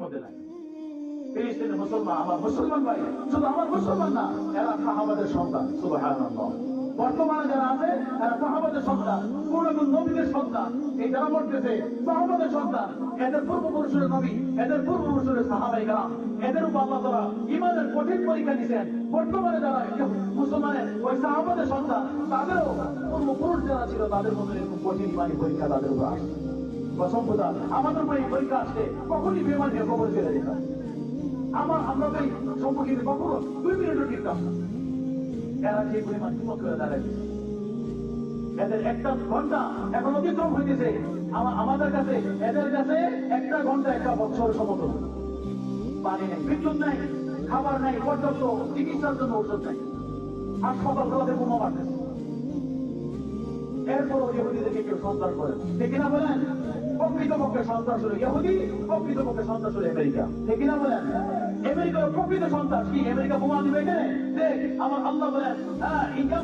মধ্যে নাই। ফিলিস্তিনের মুসলমান আমার মুসলমান ভাই, শুধু আমার মুসলমান না, এরা সাহাবাদের সন্তান। সুবহানাল্লাহ। বর্তমানে যারা আছে এরা সাহাবাদের সন্তান, পুরনো নবীদের সন্তান। এই যারা মরতেছে সাহাবাদের সন্তান, এদের পূর্বপুরুষের নবী, এদের পূর্বপুরুষের সাহাবায়ে কেরাম, এদের উপর আল্লাহ তাআলা ঈমানের কঠিন পরীক্ষা দিয়েছেন। বর্তমানে যারা মুসলমানের ওই সাহাবাদের সন্তান, তাদেরও পূর্বপুরুষ যারা ছিল তাদের মধ্যে এরকম কঠিন ঈমানি পরীক্ষা তাদের উপর আসছে। কসম খোদা, আমাদের উপর এই পরীক্ষা আসছে, কখনই বেমান নিয়ে কবর ছেড়ে দিতাম। আমরা তো এই সম্মুখীন কখনো 2 মিনিটও টিকতাম না। এরা যে পরিমাণ হিম্মত করে দাঁড়াইছে, এদের একটা ঘন্টা এখন অতিক্রম হইতেছে আমাদের কাছে, এদের কাছে একটা ঘন্টা একটা বছর সমতুল্য। পানি নেই, বিদ্যুৎ নাই, খাবার নাই, পর্যাপ্ত চিকিৎসার জন্য ঔষধ নাই, হাসপাতালগুলোতে বোমা মারতেছে। এরপরও ইহুদিদেরকে কেউ সন্ত্রাস করেন, ঠিক কিনা বলেন? প্রকৃতপক্ষে সন্ত্রাস হলো ইহুদি, প্রকৃতপক্ষে সন্ত্রাস হলো আমেরিকা, ঠিক কিনা বলেন? আমেরিকার প্রকৃত সন্ত্রাস কি? আমেরিকা বোমা দিবে এখানে? দেখ, আমার আল্লাহ বলেন, হ্যাঁ, ইনকাম